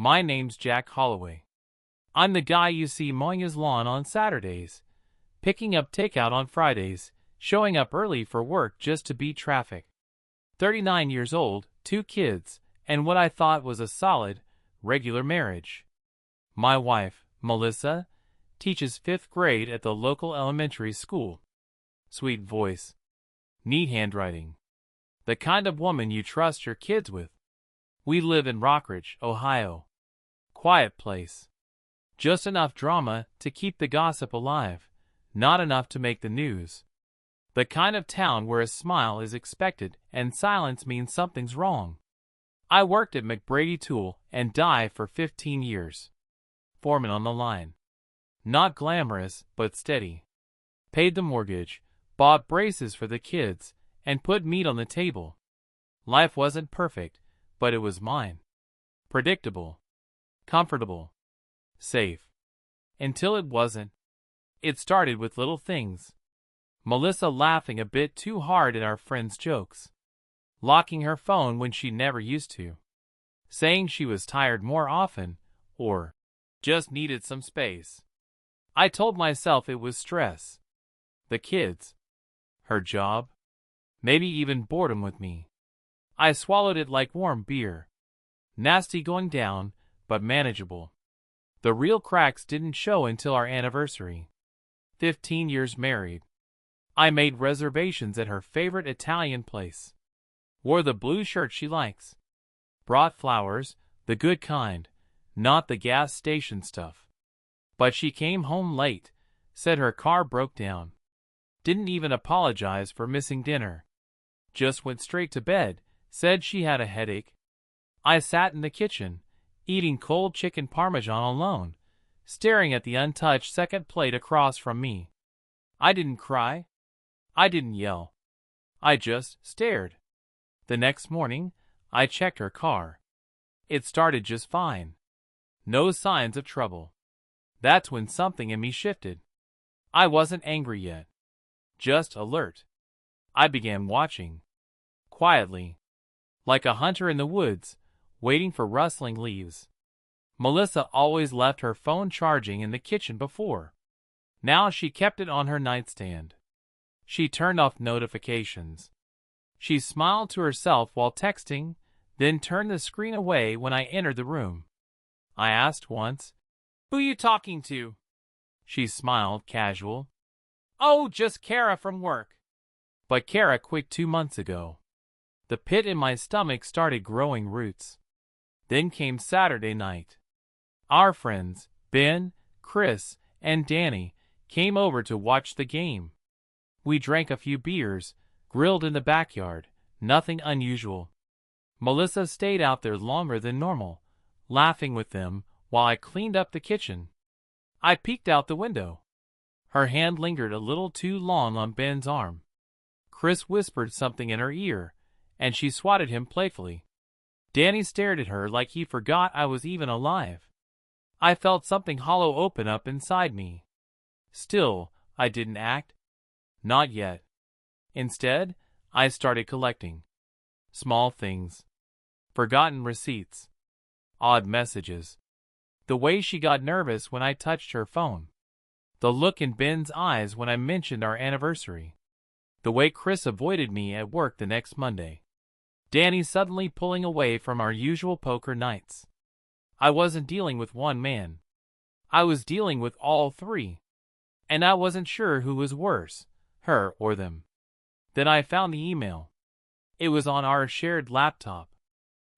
My name's Jack Holloway. I'm the guy you see mowing his lawn on Saturdays, picking up takeout on Fridays, showing up early for work just to beat traffic. 39 years old, 2 kids, and what I thought was a solid, regular marriage. My wife, Melissa, teaches 5th grade at the local elementary school. Sweet voice. Neat handwriting. The kind of woman you trust your kids with. We live in Rockridge, Ohio. Quiet place. Just enough drama to keep the gossip alive, not enough to make the news. The kind of town where a smile is expected and silence means something's wrong. I worked at McBrady Tool and Die for 15 years. Foreman on the line. Not glamorous, but steady. Paid the mortgage, bought braces for the kids, and put meat on the table. Life wasn't perfect, but it was mine. Predictable. Comfortable. Safe. Until it wasn't. It started with little things. Melissa laughing a bit too hard at our friends' jokes. Locking her phone when she never used to. Saying she was tired more often, or just needed some space. I told myself it was stress. The kids. Her job. Maybe even boredom with me. I swallowed it like warm beer. Nasty going down, but manageable. The real cracks didn't show until our anniversary. 15 years married. I made reservations at her favorite Italian place. Wore the blue shirt she likes. Brought flowers, the good kind, not the gas station stuff. But she came home late, said her car broke down. Didn't even apologize for missing dinner. Just went straight to bed, said she had a headache. I sat in the kitchen, eating cold chicken parmesan alone, staring at the untouched second plate across from me. I didn't cry. I didn't yell. I just stared. The next morning, I checked her car. It started just fine. No signs of trouble. That's when something in me shifted. I wasn't angry yet. Just alert. I began watching. Quietly. Like a hunter in the woods, waiting for rustling leaves. Melissa always left her phone charging in the kitchen before. Now she kept it on her nightstand. She turned off notifications. She smiled to herself while texting, then turned the screen away when I entered the room. I asked once, "Who you talking to?" She smiled, casual. "Oh, just Kara from work." But Kara quit 2 months ago. The pit in my stomach started growing roots. Then came Saturday night. Our friends, Ben, Chris, and Danny, came over to watch the game. We drank a few beers, grilled in the backyard, nothing unusual. Melissa stayed out there longer than normal, laughing with them while I cleaned up the kitchen. I peeked out the window. Her hand lingered a little too long on Ben's arm. Chris whispered something in her ear, and she swatted him playfully. Danny stared at her like he forgot I was even alive. I felt something hollow open up inside me. Still, I didn't act. Not yet. Instead, I started collecting. Small things. Forgotten receipts. Odd messages. The way she got nervous when I touched her phone. The look in Ben's eyes when I mentioned our anniversary. The way Chris avoided me at work the next Monday. Danny suddenly pulling away from our usual poker nights. I wasn't dealing with one man. I was dealing with all 3. And I wasn't sure who was worse, her or them. Then I found the email. It was on our shared laptop.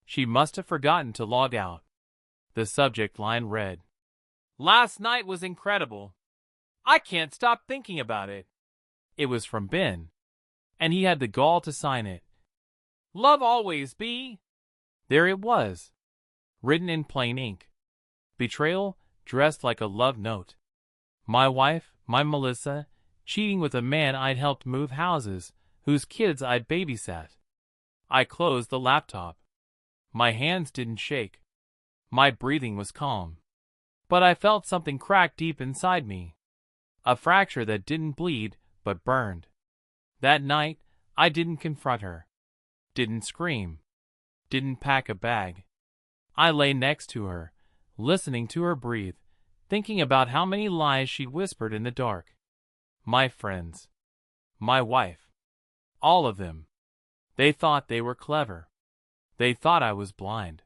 She must have forgotten to log out. The subject line read, "Last night was incredible. I can't stop thinking about it." It was from Ben. And he had the gall to sign it. "Love always, B." There it was. Written in plain ink. Betrayal, dressed like a love note. My wife, my Melissa, cheating with a man I'd helped move houses, whose kids I'd babysat. I closed the laptop. My hands didn't shake. My breathing was calm. But I felt something crack deep inside me. A fracture that didn't bleed, but burned. That night, I didn't confront her. Didn't scream. Didn't pack a bag. I lay next to her, listening to her breathe, thinking about how many lies she whispered in the dark. My friends. My wife. All of them. They thought they were clever. They thought I was blind.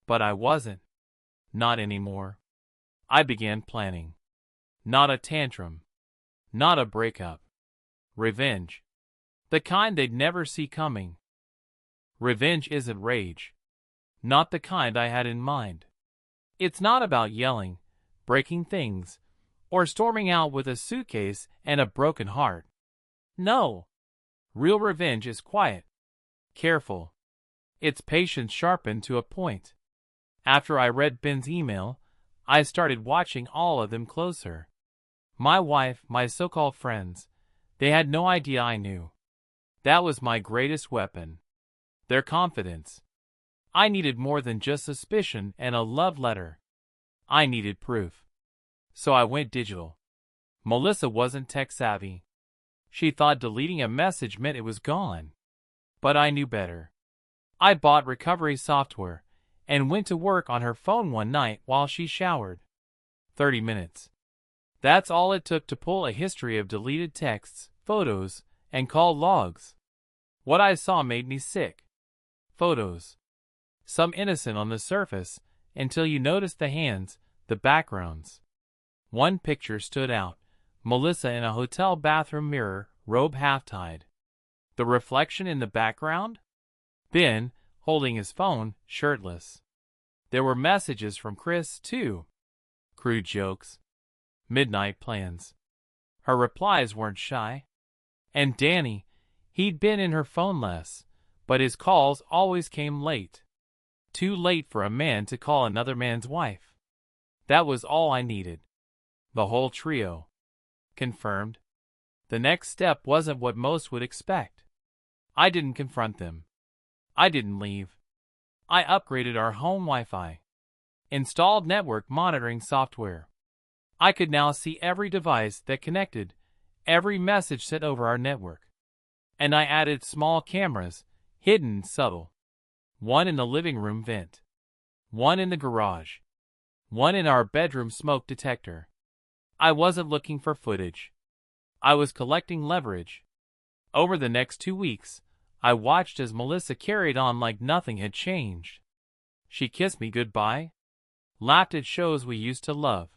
But I wasn't. Not anymore. I began planning. Not a tantrum. Not a breakup. Revenge. The kind they'd never see coming. Revenge isn't rage. Not the kind I had in mind. It's not about yelling, breaking things, or storming out with a suitcase and a broken heart. No. Real revenge is quiet. Careful. It's patience sharpened to a point. After I read Ben's email, I started watching all of them closer. My wife, my so-called friends, they had no idea I knew. That was my greatest weapon. Their confidence. I needed more than just suspicion and a love letter. I needed proof. So I went digital. Melissa wasn't tech-savvy. She thought deleting a message meant it was gone. But I knew better. I bought recovery software and went to work on her phone one night while she showered. 30 minutes. That's all it took to pull a history of deleted texts, photos, and call logs. What I saw made me sick. Photos. Some innocent on the surface, until you noticed the hands, the backgrounds. One picture stood out. Melissa in a hotel bathroom mirror, robe half-tied. The reflection in the background? Ben, holding his phone, shirtless. There were messages from Chris, too. Crude jokes. Midnight plans. Her replies weren't shy. And Danny, he'd been in her phone less, but his calls always came late. Too late for a man to call another man's wife. That was all I needed. The whole trio. Confirmed. The next step wasn't what most would expect. I didn't confront them. I didn't leave. I upgraded our home Wi-Fi. Installed network monitoring software. I could now see every device that connected, every message sent over our network. And I added small cameras, hidden and subtle. One in the living room vent. One in the garage. One in our bedroom smoke detector. I wasn't looking for footage. I was collecting leverage. Over the next 2 weeks, I watched as Melissa carried on like nothing had changed. She kissed me goodbye, laughed at shows we used to love,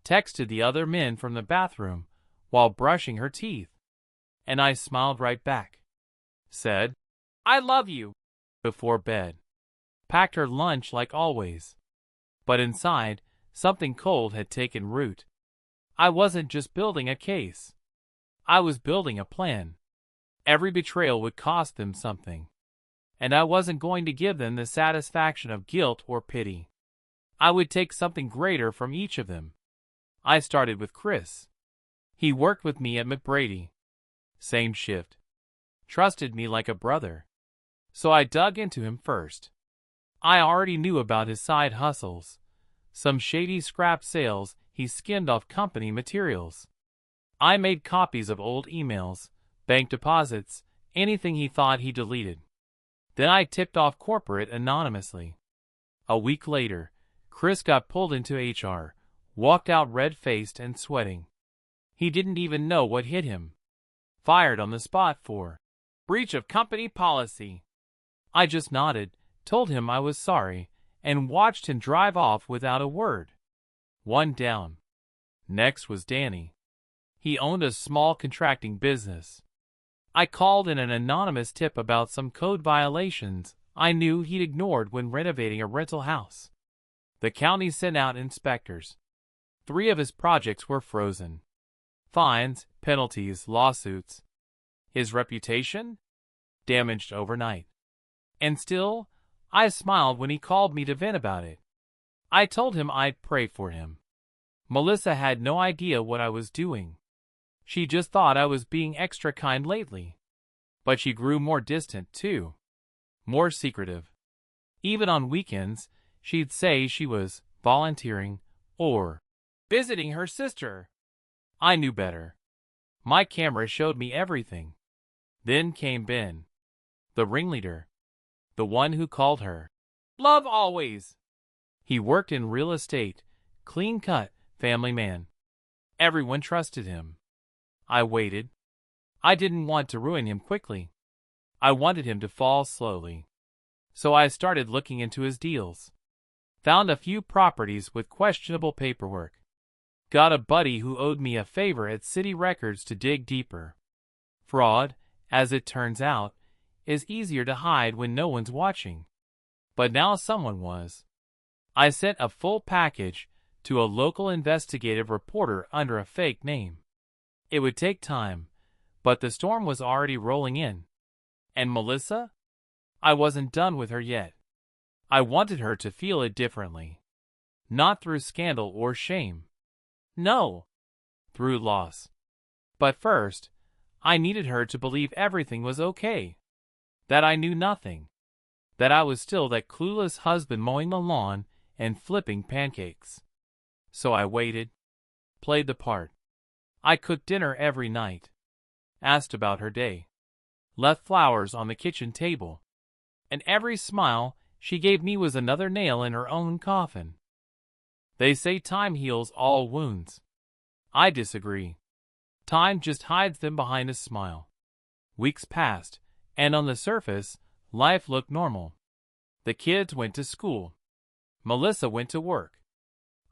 texted the other men from the bathroom while brushing her teeth, and I smiled right back. Said, "I love you," before bed. Packed her lunch like always. But inside, something cold had taken root. I wasn't just building a case. I was building a plan. Every betrayal would cost them something. And I wasn't going to give them the satisfaction of guilt or pity. I would take something greater from each of them. I started with Chris. He worked with me at McBrady. Same shift. Trusted me like a brother. So I dug into him first. I already knew about his side hustles. Some shady scrap sales he skimmed off company materials. I made copies of old emails, bank deposits, anything he thought he deleted. Then I tipped off corporate anonymously. A week later, Chris got pulled into HR, walked out red-faced and sweating. He didn't even know what hit him. Fired on the spot for breach of company policy. I just nodded, told him I was sorry, and watched him drive off without a word. One down. Next was Danny. He owned a small contracting business. I called in an anonymous tip about some code violations I knew he'd ignored when renovating a rental house. The county sent out inspectors. 3 of his projects were frozen. Fines, penalties, lawsuits. His reputation? Damaged overnight. And still, I smiled when he called me to vent about it. I told him I'd pray for him. Melissa had no idea what I was doing. She just thought I was being extra kind lately. But she grew more distant, too. More secretive. Even on weekends, she'd say she was volunteering or visiting her sister. I knew better. My camera showed me everything. Then came Ben. The ringleader. The one who called her love always. He worked in real estate, clean-cut, family man. Everyone trusted him. I waited. I didn't want to ruin him quickly. I wanted him to fall slowly. So I started looking into his deals. Found a few properties with questionable paperwork. Got a buddy who owed me a favor at City Records to dig deeper. Fraud, as it turns out, is easier to hide when no one's watching. But now someone was. I sent a full package to a local investigative reporter under a fake name. It would take time, but the storm was already rolling in. And Melissa? I wasn't done with her yet. I wanted her to feel it differently. Not through scandal or shame. No, through loss. But first, I needed her to believe everything was okay. That I knew nothing. That I was still that clueless husband mowing the lawn and flipping pancakes. So I waited, played the part. I cooked dinner every night. Asked about her day. Left flowers on the kitchen table. And every smile she gave me was another nail in her own coffin. They say time heals all wounds. I disagree. Time just hides them behind a smile. Weeks passed, and on the surface, life looked normal. The kids went to school. Melissa went to work.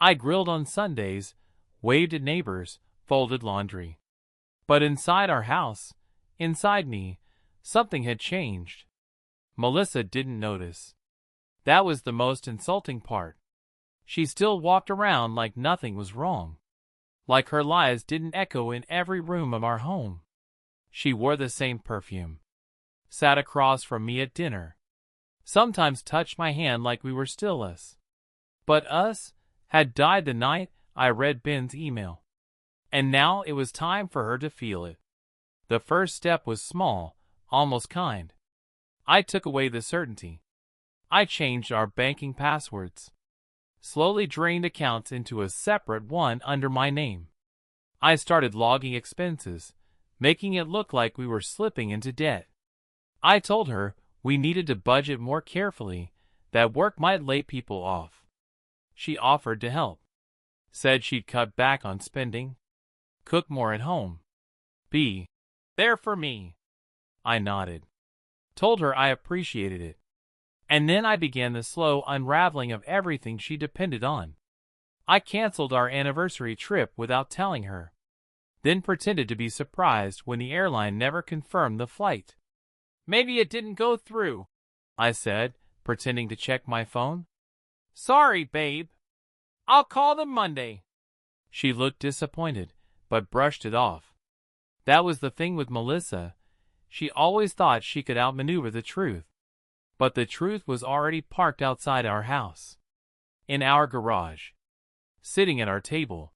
I grilled on Sundays, waved at neighbors, folded laundry. But inside our house, inside me, something had changed. Melissa didn't notice. That was the most insulting part. She still walked around like nothing was wrong. Like her lies didn't echo in every room of our home. She wore the same perfume. Sat across from me at dinner. Sometimes touched my hand like we were still us. But us had died the night I read Ben's email. And now it was time for her to feel it. The first step was small, almost kind. I took away the certainty. I changed our banking passwords. Slowly drained accounts into a separate one under my name. I started logging expenses, making it look like we were slipping into debt. I told her we needed to budget more carefully, that work might lay people off. She offered to help. Said she'd cut back on spending, cook more at home, be there for me. I nodded. Told her I appreciated it. And then I began the slow unraveling of everything she depended on. I canceled our anniversary trip without telling her. Then pretended to be surprised when the airline never confirmed the flight. Maybe it didn't go through, I said, pretending to check my phone. Sorry, babe. I'll call them Monday. She looked disappointed, but brushed it off. That was the thing with Melissa. She always thought she could outmaneuver the truth. But the truth was already parked outside our house. In our garage. Sitting at our table.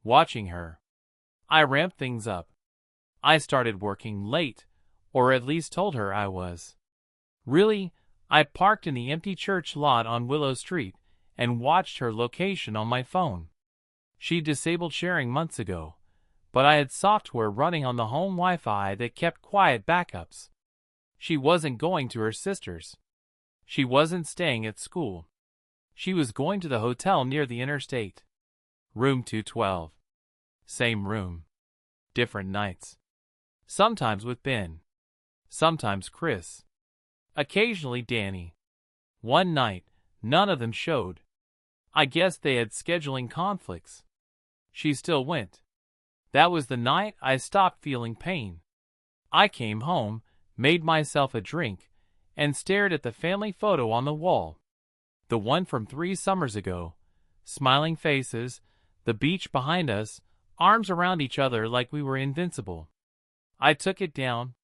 Watching her. I ramped things up. I started working late, or at least told her I was. Really, I parked in the empty church lot on Willow Street and watched her location on my phone. She disabled sharing months ago, but I had software running on the home Wi-Fi that kept quiet backups. She wasn't going to her sister's. She wasn't staying at school. She was going to the hotel near the interstate. Room 212. Same room. Different nights. Sometimes with Ben. Sometimes Chris. Occasionally Danny. One night, none of them showed. I guess they had scheduling conflicts. She still went. That was the night I stopped feeling pain. I came home, made myself a drink, and stared at the family photo on the wall. The one from 3 summers ago. Smiling faces, the beach behind us, arms around each other like we were invincible. I took it down.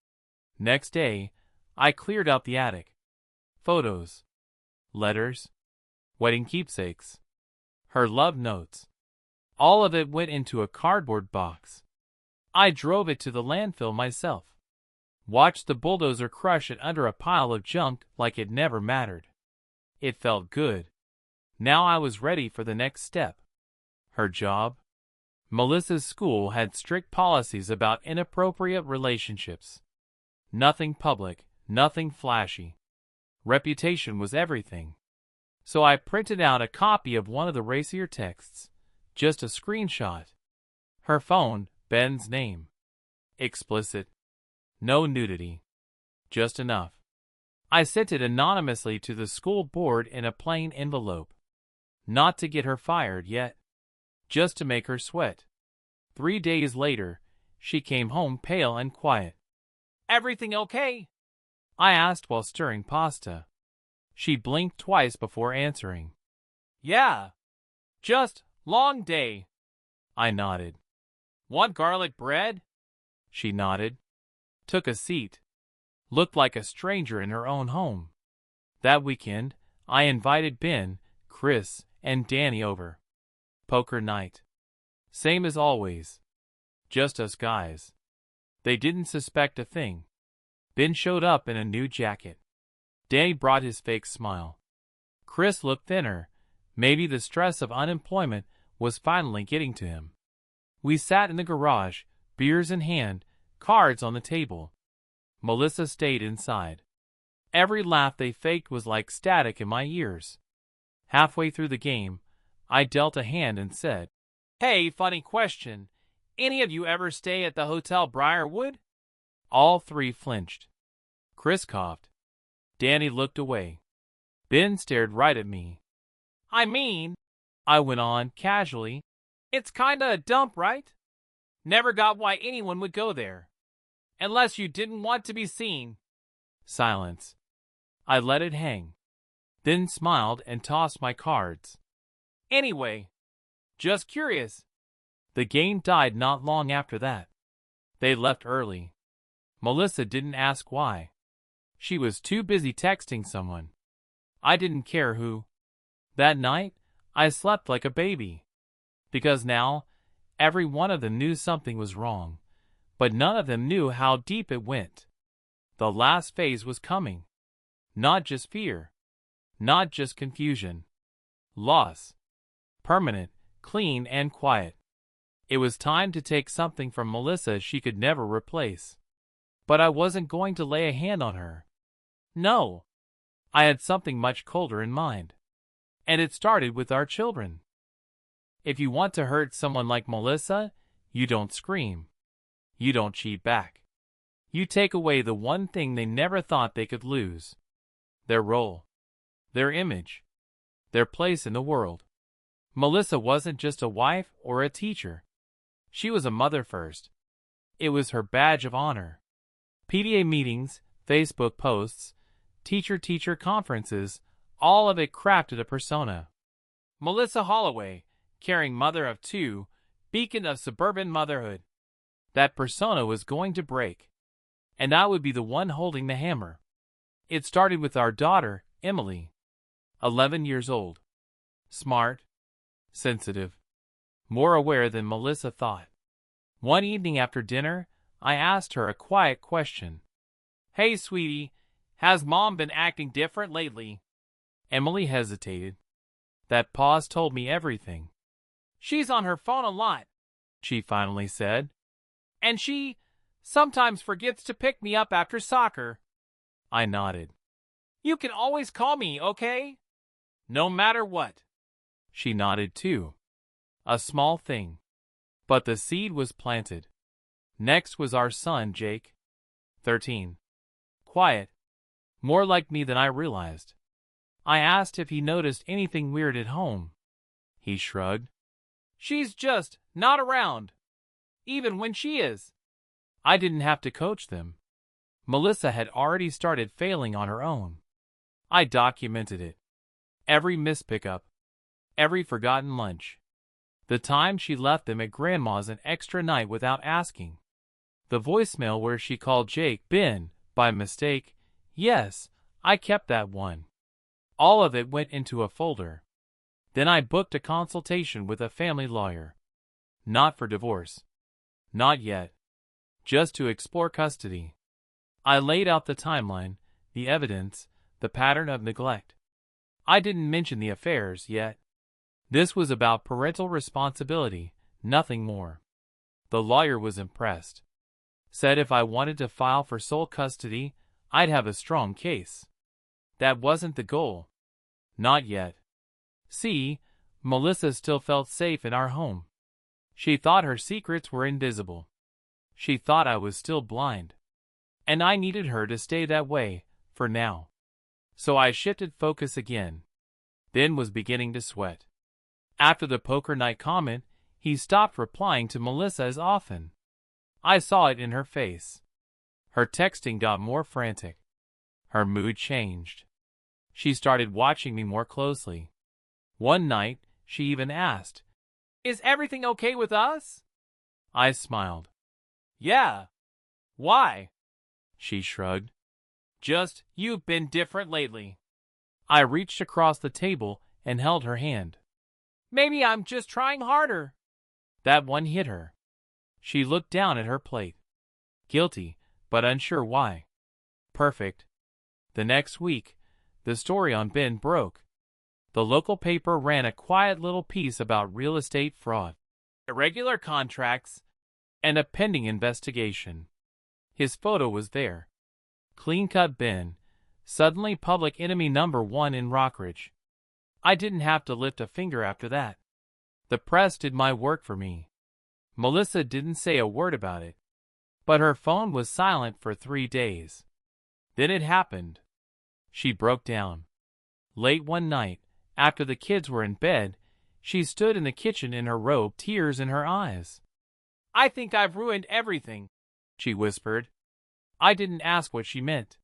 Next day, I cleared out the attic. Photos. Letters. Wedding keepsakes. Her love notes. All of it went into a cardboard box. I drove it to the landfill myself. Watched the bulldozer crush it under a pile of junk like it never mattered. It felt good. Now I was ready for the next step. Her job. Melissa's school had strict policies about inappropriate relationships. Nothing public, nothing flashy. Reputation was everything. So I printed out a copy of one of the racier texts, just a screenshot. Her phone, Ben's name. Explicit. No nudity. Just enough. I sent it anonymously to the school board in a plain envelope. Not to get her fired yet. Just to make her sweat. 3 days later, she came home pale and quiet. "Everything okay?" I asked while stirring pasta. She blinked twice before answering. "Yeah. Just long day." I nodded. "Want garlic bread?" She nodded. Took a seat. Looked like a stranger in her own home. That weekend, I invited Ben, Chris, and Danny over. Poker night. Same as always. Just us guys. They didn't suspect a thing. Ben showed up in a new jacket. Danny brought his fake smile. Chris looked thinner. Maybe the stress of unemployment was finally getting to him. We sat in the garage, beers in hand, cards on the table. Melissa stayed inside. Every laugh they faked was like static in my ears. Halfway through the game, I dealt a hand and said, "Hey, funny question. Any of you ever stay at the Hotel Briarwood?" All three flinched. Chris coughed. Danny looked away. Ben stared right at me. "I mean," I went on casually, "it's kinda a dump, right? Never got why anyone would go there. Unless you didn't want to be seen." Silence. I let it hang. Then smiled and tossed my cards. "Anyway, just curious." The game died not long after that. They left early. Melissa didn't ask why. She was too busy texting someone. I didn't care who. That night, I slept like a baby. Because now, every one of them knew something was wrong, but none of them knew how deep it went. The last phase was coming. Not just fear. Not just confusion. Loss. Permanent, clean, and quiet. It was time to take something from Melissa she could never replace. But I wasn't going to lay a hand on her. No. I had something much colder in mind. And it started with our children. If you want to hurt someone like Melissa, you don't scream. You don't cheat back. You take away the one thing they never thought they could lose. Their role. Their image. Their place in the world. Melissa wasn't just a wife or a teacher. She was a mother first. It was her badge of honor. PTA meetings, Facebook posts, teacher-teacher conferences, all of it crafted a persona. Melissa Holloway, caring mother of two, beacon of suburban motherhood. That persona was going to break. And I would be the one holding the hammer. It started with our daughter, Emily. 11 years old. Smart. Sensitive. More aware than Melissa thought. One evening after dinner, I asked her a quiet question. "Hey, sweetie, has Mom been acting different lately?" Emily hesitated. That pause told me everything. "She's on her phone a lot," she finally said. "And she sometimes forgets to pick me up after soccer." I nodded. "You can always call me, okay? No matter what." She nodded too. A small thing. But the seed was planted. Next was our son, Jake. 13. Quiet. More like me than I realized. I asked if he noticed anything weird at home. He shrugged. "She's just not around. Even when she is." I didn't have to coach them. Melissa had already started failing on her own. I documented it. Every missed pickup. Every forgotten lunch. The time she left them at Grandma's an extra night without asking. The voicemail where she called Jake Ben, by mistake. Yes, I kept that one. All of it went into a folder. Then I booked a consultation with a family lawyer. Not for divorce. Not yet. Just to explore custody. I laid out the timeline, the evidence, the pattern of neglect. I didn't mention the affairs yet. This was about parental responsibility, nothing more. The lawyer was impressed. Said if I wanted to file for sole custody, I'd have a strong case. That wasn't the goal. Not yet. See, Melissa still felt safe in our home. She thought her secrets were invisible. She thought I was still blind. And I needed her to stay that way, for now. So I shifted focus again. Ben was beginning to sweat. After the poker night comment, he stopped replying to Melissa as often. I saw it in her face. Her texting got more frantic. Her mood changed. She started watching me more closely. One night, she even asked, "Is everything okay with us?" I smiled. "Yeah." "Why?" She shrugged. "Just, you've been different lately." I reached across the table and held her hand. "Maybe I'm just trying harder." That one hit her. She looked down at her plate. Guilty, but unsure why. Perfect. The next week, the story on Ben broke. The local paper ran a quiet little piece about real estate fraud, irregular contracts, and a pending investigation. His photo was there. Clean-cut Ben, suddenly public enemy number one in Rockridge. I didn't have to lift a finger after that. The press did my work for me. Melissa didn't say a word about it, but her phone was silent for 3 days. Then it happened. She broke down. Late one night, after the kids were in bed, she stood in the kitchen in her robe, tears in her eyes. "I think I've ruined everything," she whispered. I didn't ask what she meant.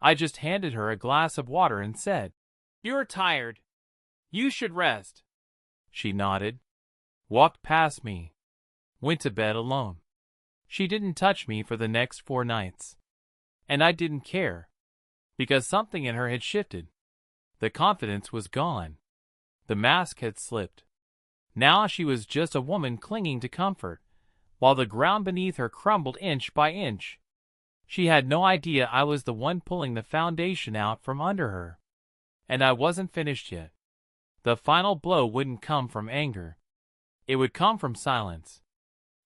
I just handed her a glass of water and said, "You're tired. You should rest." She nodded, walked past me, went to bed alone. She didn't touch me for the next 4 nights. And I didn't care, because something in her had shifted. The confidence was gone. The mask had slipped. Now she was just a woman clinging to comfort, while the ground beneath her crumbled inch by inch. She had no idea I was the one pulling the foundation out from under her. And I wasn't finished yet. The final blow wouldn't come from anger. It would come from silence.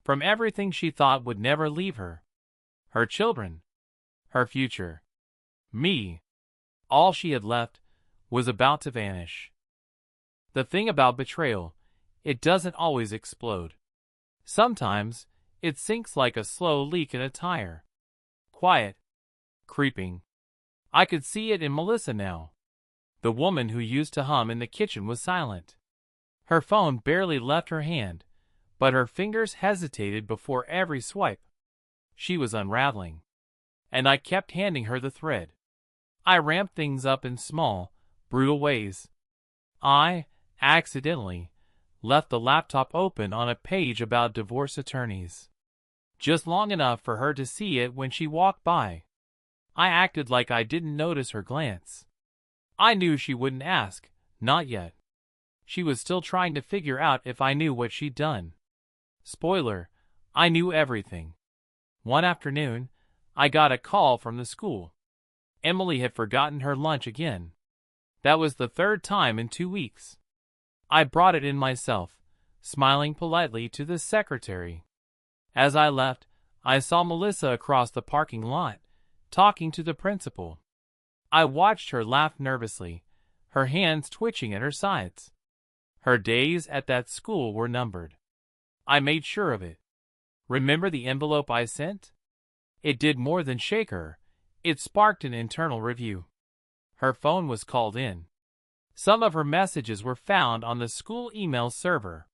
From everything she thought would never leave her. Her children. Her future. Me. All she had left was about to vanish. The thing about betrayal, it doesn't always explode. Sometimes, it sinks like a slow leak in a tire. Quiet. Creeping. I could see it in Melissa now. The woman who used to hum in the kitchen was silent. Her phone barely left her hand, but her fingers hesitated before every swipe. She was unraveling. And I kept handing her the thread. I ramped things up in small, brutal ways. I, accidentally, left the laptop open on a page about divorce attorneys. Just long enough for her to see it when she walked by. I acted like I didn't notice her glance. I knew she wouldn't ask, not yet. She was still trying to figure out if I knew what she'd done. Spoiler, I knew everything. One afternoon, I got a call from the school. Emily had forgotten her lunch again. That was the 3rd time in 2 weeks. I brought it in myself, smiling politely to the secretary. As I left, I saw Melissa across the parking lot, talking to the principal. I watched her laugh nervously, her hands twitching at her sides. Her days at that school were numbered. I made sure of it. Remember the envelope I sent? It did more than shake her. It sparked an internal review. Her phone was called in. Some of her messages were found on the school email server.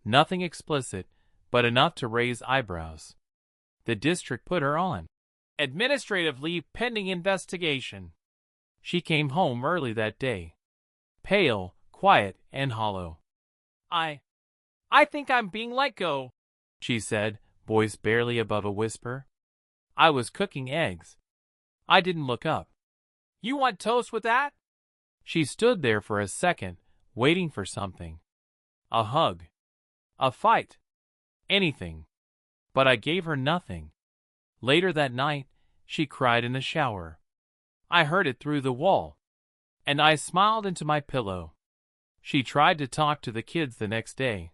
Nothing explicit, but enough to raise eyebrows. The district put her on administrative leave pending investigation. She came home early that day. Pale, quiet, and hollow. I think I'm being let go," she said, voice barely above a whisper. I was cooking eggs. I didn't look up. "You want toast with that?" She stood there for a second, waiting for something. A hug. A fight. Anything. But I gave her nothing. Later that night, she cried in the shower. I heard it through the wall. And I smiled into my pillow. She tried to talk to the kids the next day.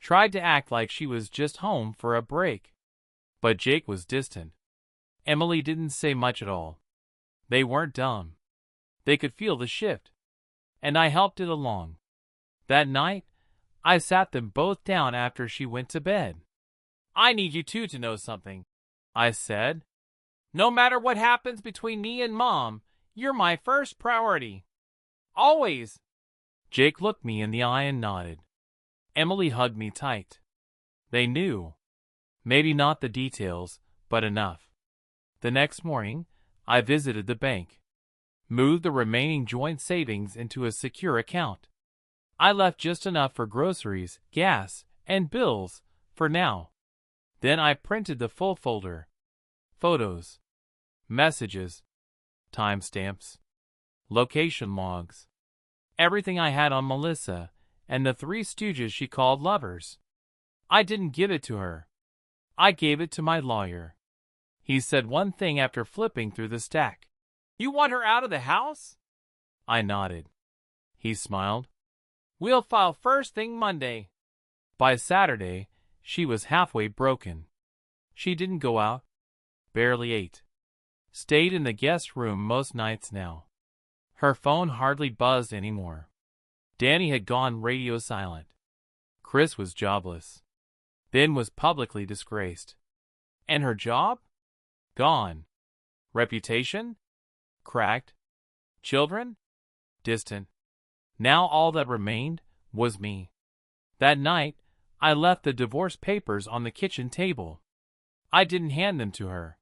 Tried to act like she was just home for a break. But Jake was distant. Emily didn't say much at all. They weren't dumb. They could feel the shift. and I helped it along. That night, I sat them both down after she went to bed. "I need you two to know something," I said. "No matter what happens between me and Mom, you're my first priority. Always." Jake looked me in the eye and nodded. Emily hugged me tight. They knew. Maybe not the details, but enough. The next morning, I visited the bank. Moved the remaining joint savings into a secure account. I left just enough for groceries, gas, and bills, for now. Then I printed the full folder. Photos, messages, timestamps, location logs. Everything I had on Melissa and the three stooges she called lovers. I didn't give it to her. I gave it to my lawyer. He said one thing after flipping through the stack. "You want her out of the house?" I nodded. He smiled. "We'll file first thing Monday." By Saturday, she was halfway broken. She didn't go out. Barely ate. Stayed in the guest room most nights now. Her phone hardly buzzed anymore. Danny had gone radio silent. Chris was jobless. Ben was publicly disgraced. And her job? Gone. Reputation? Cracked. Children? Distant. Now all that remained was me. That night, I left the divorce papers on the kitchen table. I didn't hand them to her.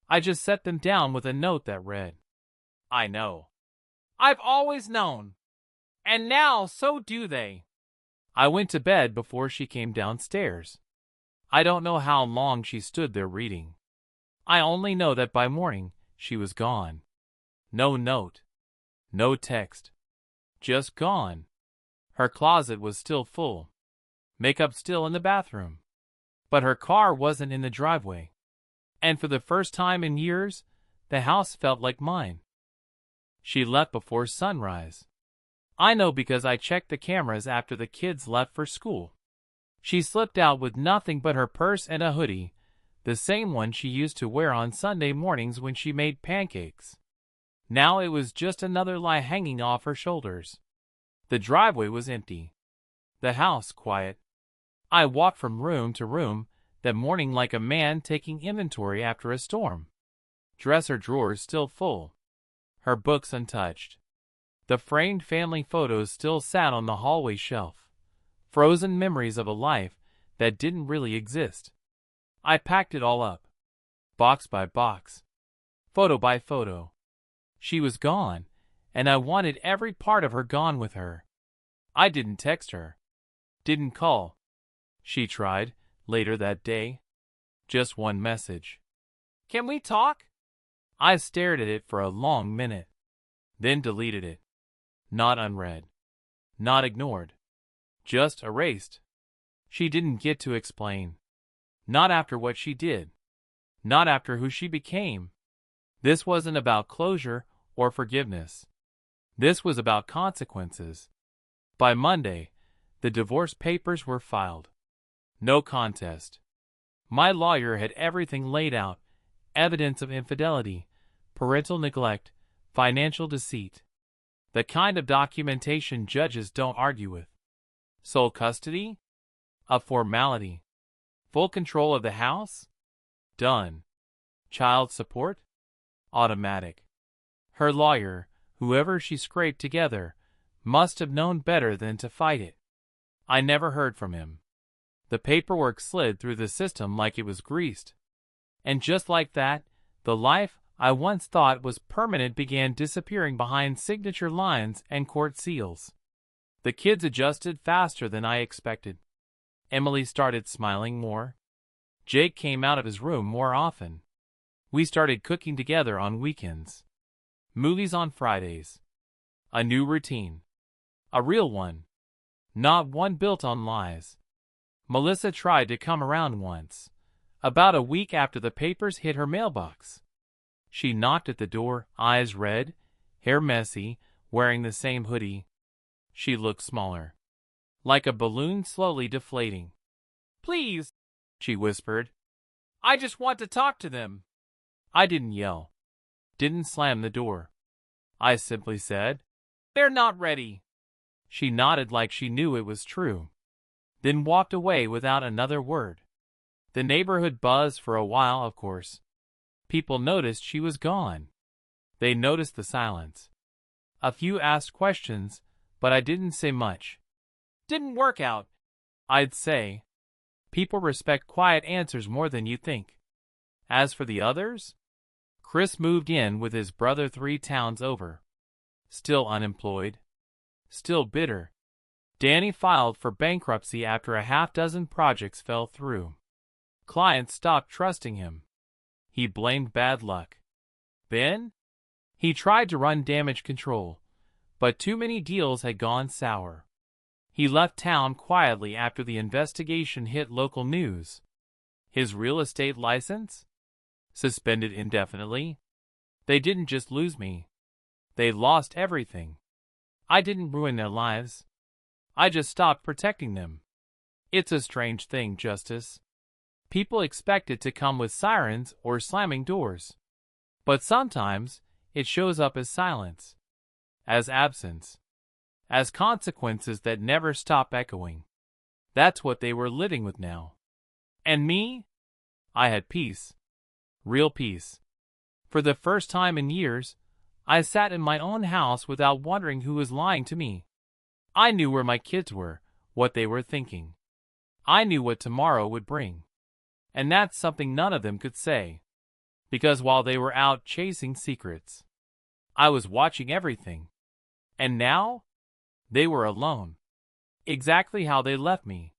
I just set them down with a note that read, "I know. I've always known. And now so do they." I went to bed before she came downstairs. I don't know how long she stood there reading. I only know that by morning she was gone. No note. No text. Just gone. Her closet was still full. Makeup still in the bathroom. But her car wasn't in the driveway. And for the first time in years, the house felt like mine. She left before sunrise. I know because I checked the cameras after the kids left for school. She slipped out with nothing but her purse and a hoodie, the same one she used to wear on Sunday mornings when she made pancakes. Now it was just another lie hanging off her shoulders. The driveway was empty. The house quiet. I walked from room to room that morning like a man taking inventory after a storm. Dresser drawers still full. Her books untouched. The framed family photos still sat on the hallway shelf. Frozen memories of a life that didn't really exist. I packed it all up. Box by box. Photo by photo. She was gone, and I wanted every part of her gone with her. I didn't text her. Didn't call. She tried, later that day. Just one message. "Can we talk?" I stared at it for a long minute. Then deleted it. Not unread. Not ignored. Just erased. She didn't get to explain. Not after what she did. Not after who she became. This wasn't about closure or forgiveness. This was about consequences. By Monday, the divorce papers were filed. No contest. My lawyer had everything laid out, evidence of infidelity, parental neglect, financial deceit. The kind of documentation judges don't argue with. Sole custody? A formality. Full control of the house? Done. Child support? Automatic. Her lawyer, whoever she scraped together, must have known better than to fight it. I never heard from him. The paperwork slid through the system like it was greased. And just like that, the life I once thought was permanent began disappearing behind signature lines and court seals. The kids adjusted faster than I expected. Emily started smiling more. Jake came out of his room more often. We started cooking together on weekends. Movies on Fridays. A new routine. A real one. Not one built on lies. Melissa tried to come around once, about a week after the papers hit her mailbox. She knocked at the door, eyes red, hair messy, wearing the same hoodie. She looked smaller. Like a balloon slowly deflating. "Please," she whispered. "I just want to talk to them." I didn't yell. Didn't slam the door. I simply said, They're not ready. She nodded like she knew it was true, then walked away without another word. The neighborhood buzzed for a while, of course. People noticed she was gone. They noticed the silence. A few asked questions, but I didn't say much. Didn't work out, I'd say. People respect quiet answers more than you think. As for the others, Chris moved in with his brother 3 towns over. Still unemployed. Still bitter. Danny filed for bankruptcy after a half-dozen projects fell through. Clients stopped trusting him. He blamed bad luck. Ben? He tried to run damage control, but too many deals had gone sour. He left town quietly after the investigation hit local news. His real estate license? Suspended indefinitely. They didn't just lose me. They lost everything. I didn't ruin their lives. I just stopped protecting them. It's a strange thing, Justice. People expect it to come with sirens or slamming doors. But sometimes it shows up as silence, as absence, as consequences that never stop echoing. That's what they were living with now. And me? I had peace. Real peace. For the first time in years, I sat in my own house without wondering who was lying to me. I knew where my kids were, what they were thinking. I knew what tomorrow would bring. And that's something none of them could say. Because while they were out chasing secrets, I was watching everything. And now, they were alone. Exactly how they left me.